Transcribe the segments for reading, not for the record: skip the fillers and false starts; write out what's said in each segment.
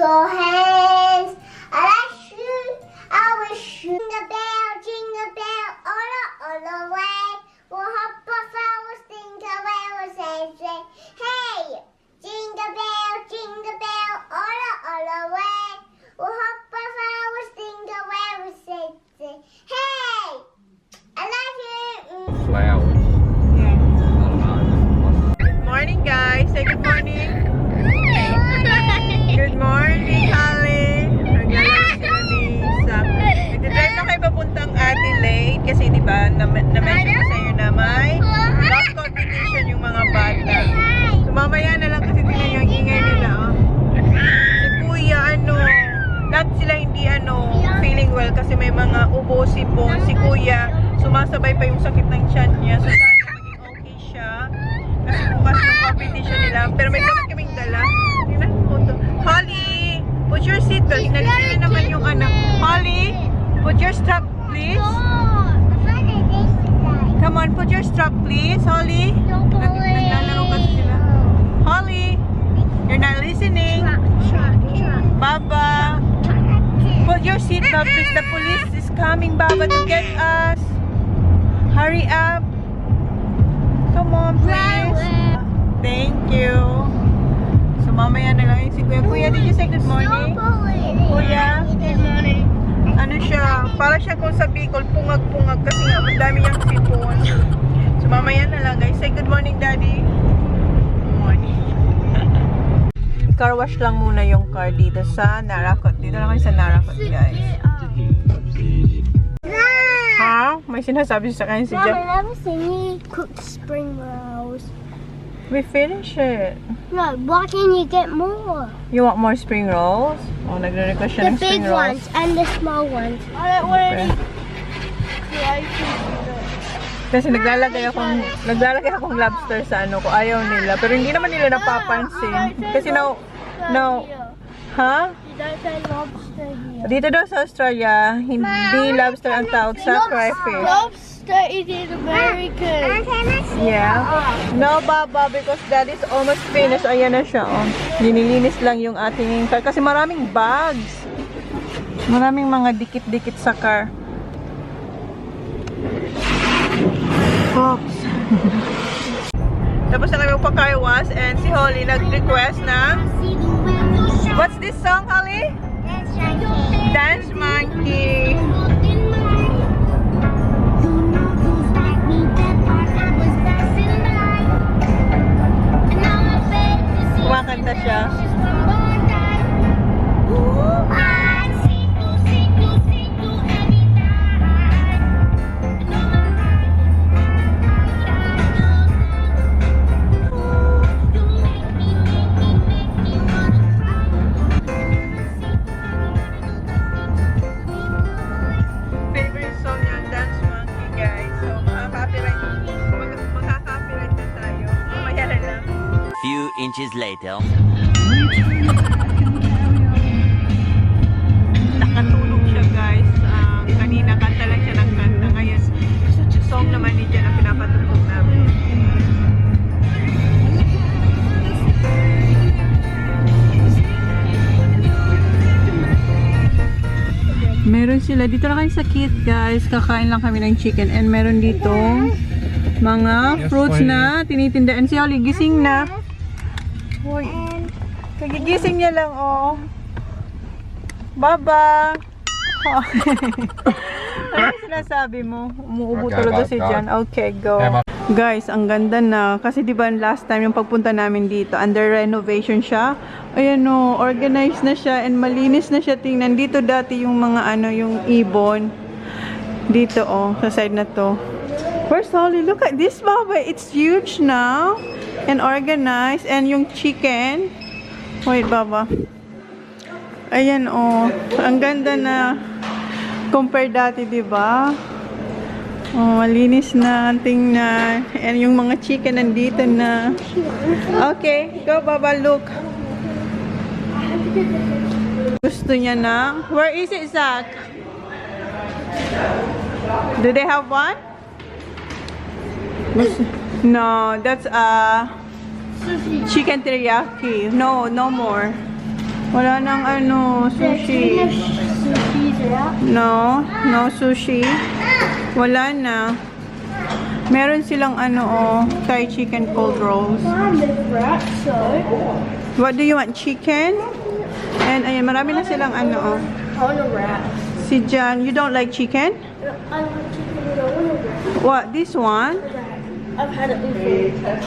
your hands. I like shoot, I will shoot. Jingle bell, all the way. We'll hop off our jingle bell, say, hey. Jingle bell, all the way. We'll hop off our jingle bell, say, hey. I like you. Flowers. Good morning, guys. Say good morning. Good morning, Holly. Naglalaro sila ni Zach. Nagdadrive na kayo papuntang Adelaide kasi di ba na-mention ko sa inyo na may golf competition yung mga bata. So mamaya na lang kasi tingnan yung ingay nila. Oh. Si Kuya, lahat sila hindi feeling well kasi may mga ubo, sipon. Si Kuya, sumasabay pa yung sakit ng tiyan niya. So sana maging okay siya. Kasi bukas yung competition nila. Pero may gamit kaming dala. Tingnan mo to. Holly, put your seatbelt. Hinalisin na naman yung anak. Holly, put your strap, please. Come on, put your strap, please. Holly, naglalaro kasi sila. Holly, you're not listening. Baba, put your seatbelt, please. The police is coming, Baba, to get us. Hurry up. Come on, please. Thank you. So, mamaya na lang yung si Kuya. Kuya, did you say good morning? Kuya? Good morning. Ano siya? Para siya kung sa Bicol, pungag-pungag kasi nga, madami niyang sipon. So, mamaya na lang, guys. Say good morning, Daddy. Good morning. Car wash lang muna yung car dito sa Narakot. Dito lang kayo sa Narakot, guys. Ha? May sinasabi sa kanya si Mom, Jeff. I never seen you cook spring rolls. We finish it. No, why can't you get more? You want more spring rolls? Oh, nagre-request siya The ng spring big rolls. ones and the small ones. I don't want Okay. any. Kasi naglalagay akong lobster sa ko. Ayaw nila. Pero hindi naman nila napapansin. Kasi no. Ha? You don't say lobster here. Dito daw sa Australia, hindi lobster ang tawag sa crayfish. Lobster is in America. Yeah. No, Baba, because that is almost finished. Ayan na siya, oh. Linilinis lang yung ating car. Kasi maraming bags. Maraming mga dikit-dikit sa car. Oops. Tapos na kami magpa-car wash and si Holly nag-request na what's this song, Holly? Dance Monkey. Kumakanta siya. Favorite song yung Dance Monkey, guys. So, makaka-copyright na tayo. Mamaya na lang. Few inches later. Nakatulog siya, guys. Kanina kanta lang siya ng kanta. Ngayon, song naman ni Jen ang pinapatugtog namin. Meron sila. Dito lang kayo sa Kit, guys. Kakain lang kami ng chicken. And meron dito mga fruits na tinitindaan. Si Holly, gising na. Uy. Kagigising niya lang, oh. Baba. Oh. Ano sinasabi mo? Umuubo Okay, talaga si go. Jan. Okay, go. Guys, ang ganda na. Kasi diba last time yung pagpunta namin dito, under renovation siya. Ayan o, organized na siya and malinis na siya tingnan. Dito dati yung mga yung ibon. Dito sa side na to. Where's Holly? Look at this, Baba. It's huge now. And organized. And yung chicken. Wait, Baba. Ayan ang ganda na compare dati, diba? Malinis na tingnan. And yung mga chicken nandito na. Okay, go Baba, look. Gusto niya na. Where is it, Zach? Do they have one? No, that's chicken teriyaki. No more. Wala nang ano, sushi. No, no sushi. Wala na. Meron silang ano, oh, Thai chicken cold rolls. What do you want? Chicken? And ayan, marami na silang ano, oh. Si Jan, you don't like chicken? What? This one? I've had it before.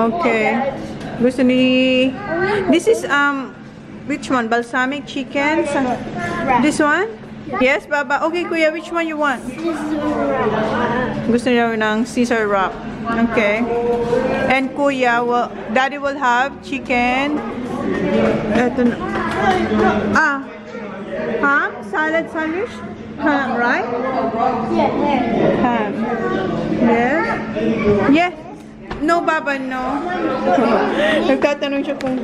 Okay. Gusto ni... This is, which one? Balsamic chicken? This one? Yes, Baba. Okay, Kuya, which one you want? Gusto niya ng Caesar wrap. Okay. And Kuya, well, Daddy will have chicken. Eto na. Ham? Salad sandwich? Ham, right? Ham. Yes? Yes. No, Baba, no. Nagtatanong siya kung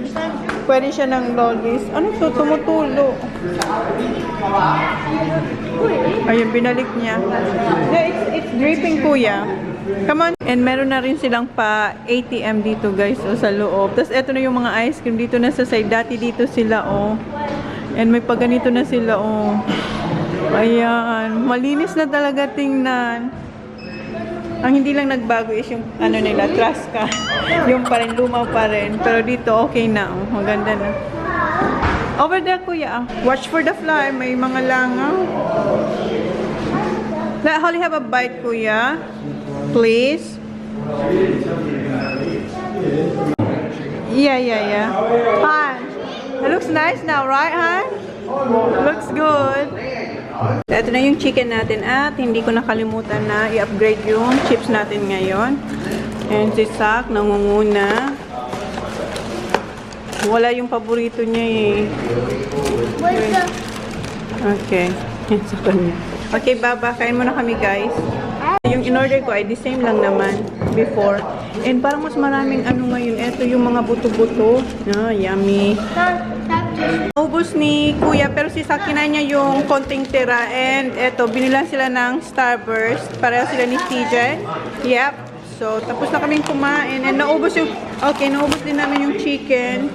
pwede siya ng lollies. Ano to? Tumutulo. Ayun, binalik niya. Yeah, it's dripping, Kuya. Come on. And meron na rin silang pa ATM dito, guys, oh, sa loob. Tapos eto na yung mga ice cream dito na sa side. Dati dito sila, oh. And may paganito na sila, oh. Ayan. Malinis na talaga tingnan. Ang hindi lang nagbago is yung ano nila, Traska. Yung pa rin, luma pa rin. Pero dito, okay na, oh. Maganda na. Over there, Kuya. Watch for the fly. May mga langaw. Let Holly have a bite, Kuya. Please. Yeah. Han. It looks nice now, right, Han? Looks good. Ito na yung chicken natin at hindi ko nakalimutan na i-upgrade yung chips natin ngayon. And si Sak, nangunguna. Wala yung paborito niya eh. Okay. Yan sa kanya. Okay, Baba, kain muna kami, guys. Yung in-order ko ay the same lang naman before. And parang mas maraming ano ngayon. Ito yung mga buto-buto. Yummy. Ubus ni Kuya, pero si Sakina niya yung konting tira. And eto, binilan sila ng Starburst. Pareho sila ni CJ. Yep. So, tapos na kaming kumain. And naubos yung, okay, naubos din namin yung chicken.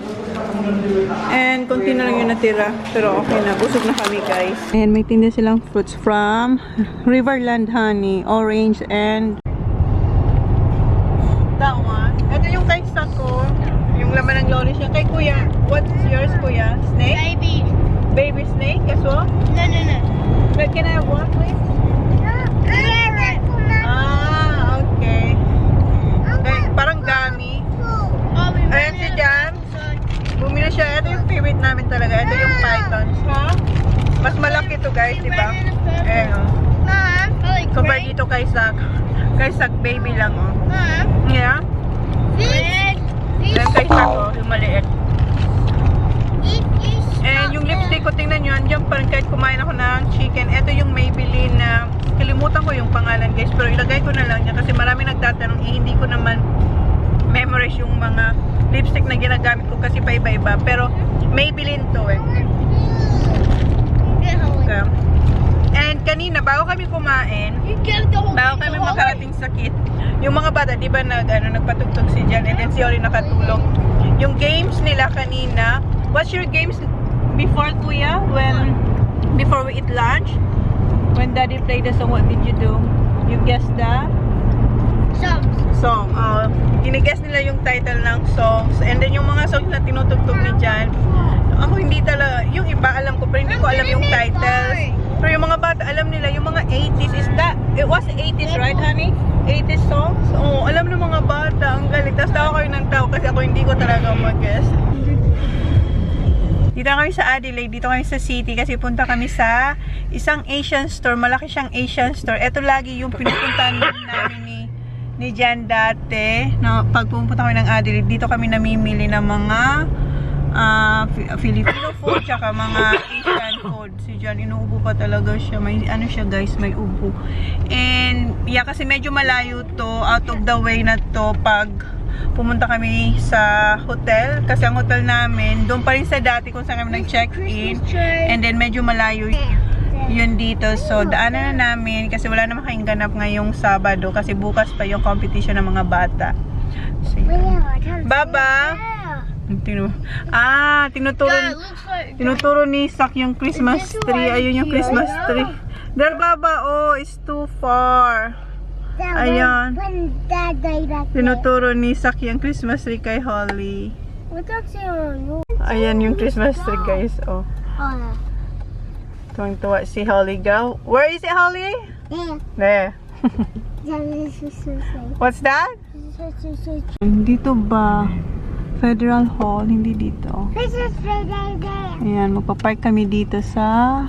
And konti na lang yung natira. Pero okay na, busog na kami, guys. And may tinda silang fruits from Riverland Honey, orange, and that one. Ito yung kay Sako. Yung laman ng lolly siya. Kay Kuya, what's yours, Kuya? Snake? Baby. Baby snake as well? No. But can I have one, please? Ah, okay. Okay, parang gummy. Ayan si Jam. Bumili siya. Ito yung favorite namin talaga. Ito yung pythons. Ha? Mas malaki to, guys, di ba? Ayan, oh. Compare dito kay Sak. Kay Sak, baby lang, oh. Yeah? Then kay Sak, oh, yung maliit. And yung lipstick ko, tingnan nyo, andyan pa rin kahit kumain ako ng chicken. Ito yung Maybelline na, kalimutan ko yung pangalan, guys, pero ilagay ko na lang niya kasi marami nagtatanong, hindi ko naman memorize yung mga lipstick na ginagamit ko kasi pa iba-iba. Pero Maybelline to, eh. Okay. And kanina, bago kami kumain, bago kami makarating sa kit, yung mga bata, di ba nagpatugtog si Jan and then si Oli nakatulog. Yung games nila kanina, what's your games before, Kuya? Before we eat lunch? When Daddy played the song, what did you do? You guessed the? Song. Giniguess nila yung title ng songs. And then yung mga songs na tinutugtog ni Jan, ako hindi talaga, yung iba alam ko, pero hindi ko alam yung titles. Pero yung mga bata, alam nila, yung mga 80s, it was 80s, right, honey? 80s songs? Oo, alam ng mga bata, ang galing. Tapos tawa kayo ng tao kasi ako hindi ko talaga mag-guess. Dito kami sa Adelaide, dito kami sa city kasi punta kami sa isang Asian store. Malaki siyang Asian store. Ito lagi yung pinupuntahan namin ni Jan dati. No, pag pumunta kami ng Adelaide, dito kami namimili ng mga Filipino food tsaka mga Asian food. Si Jan, inuubo pa talaga siya. May ano siya, guys, may ubo. And yeah, kasi medyo malayo to, out of the way na to pag pumunta kami sa hotel. Kasi ang hotel namin, doon pa rin sa dati kung saan kami nag-check-in. And then medyo malayo yun dito. So, daanan na namin kasi wala na makahing ganap ngayong Sabado kasi bukas pa yung competition ng mga bata. So, Baba, Tingnan mo. Ah, tinuturo ni Sak yung Christmas tree. Ayun yung Christmas tree. There, Baba. Oh, it's too far. Ayan. Tinuturo ni Sak yung Christmas tree kay Holly. Ayan yung Christmas tree, guys. Oh. Tuwang-tuwa si Holly, girl. Where is it, Holly? There. What's that? Dito ba? Federal Hall, hindi dito. Ayan, magpapark kami dito sa...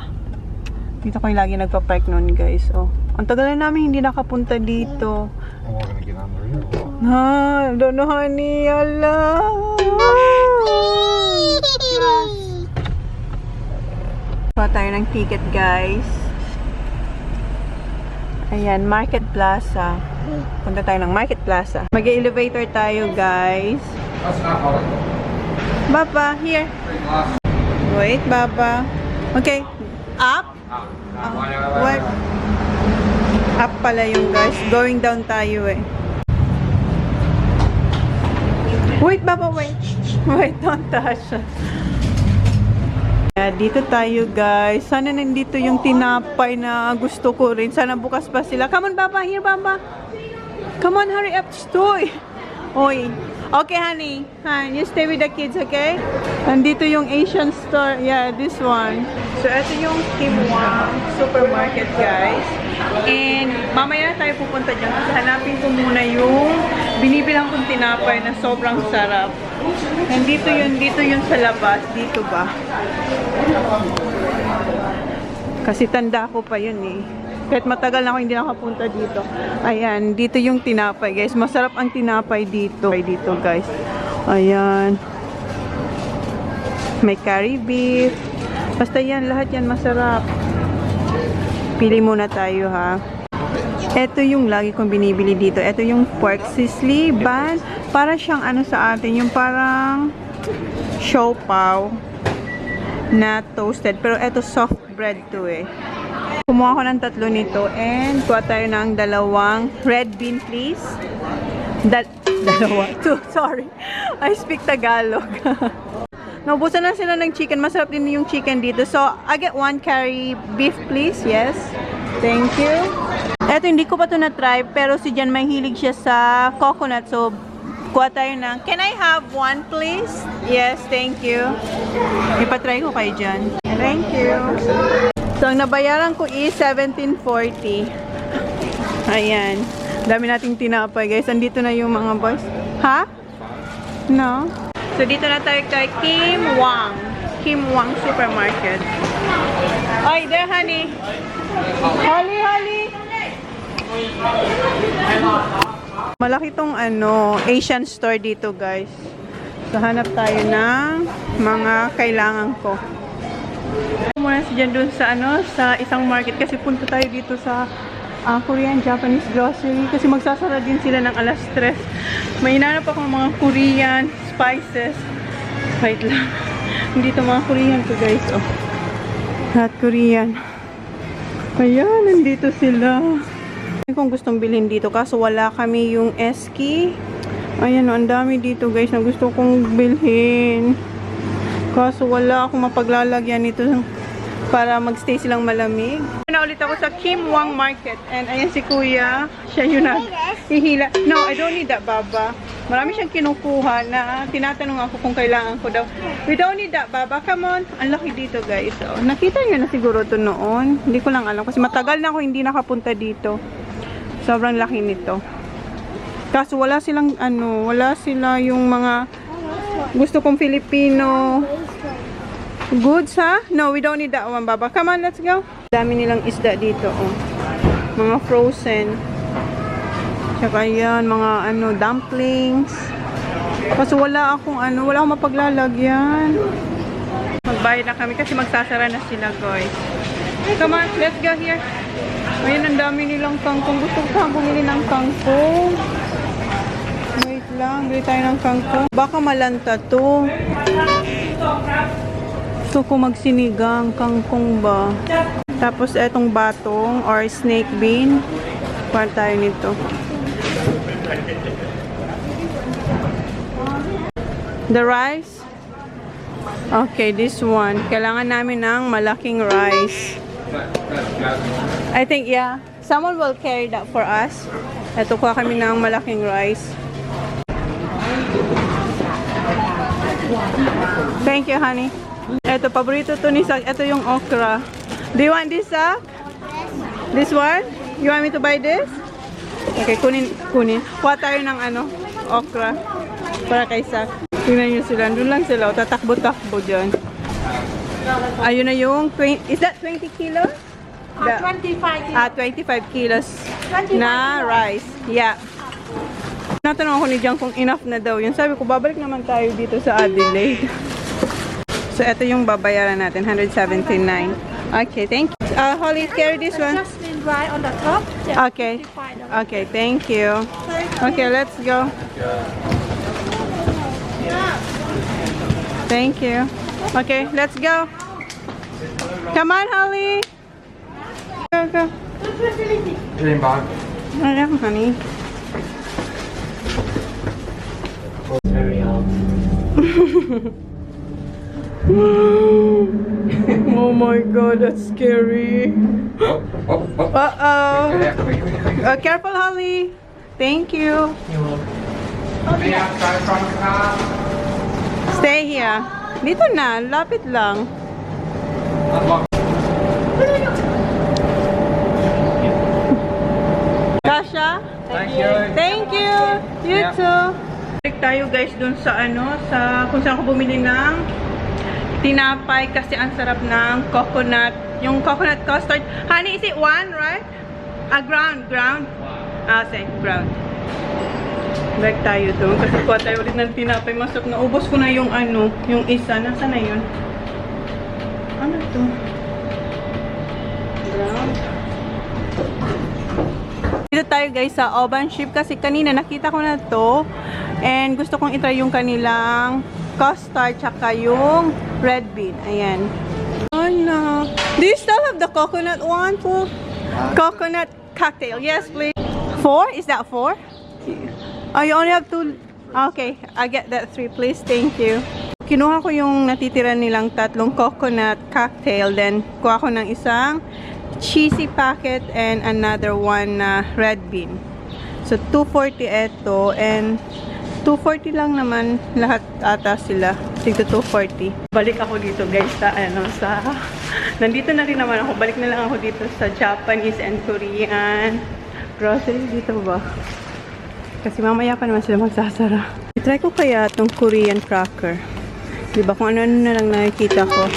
Dito kayo lagi nagpapark noon, guys. Oh. Ang tagal na namin hindi nakapunta dito. And we're gonna get on the rail. I don't know, honey. Ala. Kuha tayo ng ticket, guys. Ayan, Market Plaza. Punta tayo ng Market Plaza. Mag-elevator tayo, guys. That's not how it Baba, here. goes. Wait, Baba. Okay. Up? What? Up pala yung guys. Going down tayo eh. Wait, Baba, wait. Wait, don't touch. Dito tayo, guys. Sana nandito yung tinapay na gusto ko rin. Sana bukas pa sila. Come on, Baba. Here, Baba. Come on, hurry up. Stoy. Oy. Okay, honey. Han, you stay with the kids, okay? Nandito yung Asian store. Yeah, this one. So, ito yung Kim Wang supermarket, guys. And, mamaya tayo pupunta dyan kasi hanapin ko muna yung binibilang kong tinapay na sobrang sarap. And dito yun sa labas. Dito ba? Kasi tanda ko pa yun eh. Kahit matagal na ako hindi nakapunta dito. Ayan, dito yung tinapay, guys. Masarap ang tinapay dito. Dito, guys. Ayan. May curry beef. Basta yan, lahat yan masarap. Pili muna tayo, ha. Ito yung lagi kong binibili dito. Ito yung pork sisli bun. Para siyang ano sa atin, yung parang siopaw na toasted. Pero ito soft bread to eh. Kumuha ko ng 3 nito and kuha tayo ng 2 red bean, please. Dalawa. 2, sorry. I speak Tagalog. Naubusan na sila ng chicken. Masarap din yung chicken dito. So, I get 1 curry beef, please. Yes. Thank you. Eto, hindi ko pa ito na-try, pero si Jan mahilig siya sa coconut. So, kuha tayo ng, can I have 1, please? Yes, thank you. Ipatry ko kay Jan. Thank you. So, ang nabayaran ko is 17.40. Ayan. Dami nating tinapay, guys. Andito na yung mga boys. Ha? No? So, dito na tayo kay Kim Wang. Kim Wang Supermarket. Ay, there, honey. Holly, Holly. Malaki tong Asian store dito, guys. So, hanap tayo ng mga kailangan ko. Muna si Jan dun sa sa isang market kasi punta tayo dito sa Korean Japanese grocery kasi magsasara din sila ng 3:00. May hinanap ako mga Korean spices. Wait lang. Dito mga Korean to, guys. Oh. Lahat Korean. Ayan, nandito sila. Kung gustong bilhin dito kaso wala kami yung eski. Ayan, ang dami dito, guys, na gusto kong bilhin. Kaso wala akong mapaglalagyan nito para magstay silang malamig. Na ulit ako sa Kim Wang Market. And ayan si Kuya. Siya yun na hihila. No, I don't need that, Baba. Marami siyang kinukuha na tinatanong ako kung kailangan ko daw. We don't need that, Baba. Come on. Ang laki dito, guys. Oh, nakita niyo na siguro to noon. Hindi ko lang alam. Kasi matagal na ako hindi nakapunta dito. Sobrang laki nito. Kaso wala silang wala sila yung mga gusto kong Filipino goods, ha? No, we don't need that one, Baba. Come on, let's go. Dami nilang isda dito, oh. Mga frozen. Tsaka yan, mga dumplings. Kasi wala akong wala akong mapaglalagyan. Magbayad na kami kasi magsasara na sila, guys. Come on, let's go here. Ayun, ang dami nilang kangkong. Gusto ko bumili ng kangkong. Wait lang, bili tayo ng kangkong. Baka malanta to. Gusto ko magsinigang kangkong ba. Tapos etong batong or snake bean. Kuha tayo nito. The rice? Okay, this one. Kailangan namin ng malaking rice. I think, yeah. Someone will carry that for us. Ito, kuha kami ng malaking rice. Thank you, honey. Ito, paborito to ni Sak. Ito yung okra. Do you want this, Sak? This one? You want me to buy this? Okay, kunin. Kuha tayo ng okra. Para kay Sak. Tingnan nyo sila. Doon lang sila. Tatakbo-takbo dyan. Ayun na yung 20. Is that 20 kilos? 25 kilos. 25 kilos na rice. Yeah. Natanong ako ni Jang kung enough na daw yun. Sabi ko, babalik naman tayo dito sa Adelaide. So, ito yung babayaran natin. 179. Okay, thank you. Holly, carry this one. Just dry on the top. Okay. Okay, thank you. Okay, let's go. Thank you. Okay, let's go. Come on, Holly. Go, go. Green bag. Ayan, honey. Oh my God, that's scary. Oh, oh, oh. Uh-oh. Yeah, Careful, Holly. Thank you. May outside from the car. Stay here. Dito na, lapit lang. Unlock. Tasha? Thank you. Thank you. You Yeah. too. Balik tayo guys dun sa sa kung saan ko bumili ng tinapay kasi ang sarap ng coconut. Yung coconut custard. Honey, is it one, right? Ground. Say, ground. Balik tayo dun kasi kuha tayo ulit ng tinapay. Masarap na. Ubos ko na yung yung isa. Nasaan na yun? Ano to? Ground. Dito tayo guys sa Oban Ship kasi kanina nakita ko na to and gusto kong itry yung kanilang custard tsaka yung red bean. Ayan. Oh no. Do you still have the coconut one po? Coconut cocktail. Yes, please. 4? Is that 4? Oh, you only have 2. Okay. I get that 3 please. Thank you. Kinuha ko yung natitira nilang tatlong coconut cocktail. Then, kuha ko ng isang cheesy packet and another one na red bean. So, 240 eto and 240 lang naman lahat ata sila. Tigto 240. Balik ako dito guys sa nandito na rin naman ako. Balik na lang ako dito sa Japanese and Korean grocery dito ba? Kasi mamaya pa naman sila magsasara. I-try ko kaya itong Korean cracker. Diba kung ano-ano na lang nakikita ko.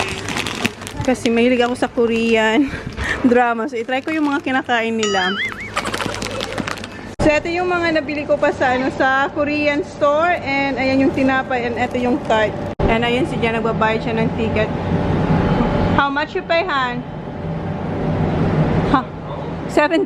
Kasi mahilig ako sa Korean drama. So, i-try ko yung mga kinakain nila. So, ito yung mga nabili ko pa sa Korean store. And, ayan yung tinapay. And, ito yung cart. And, ayan si Jan. Nagbabayad siya ng ticket. How much you pay, Han? Huh. $7.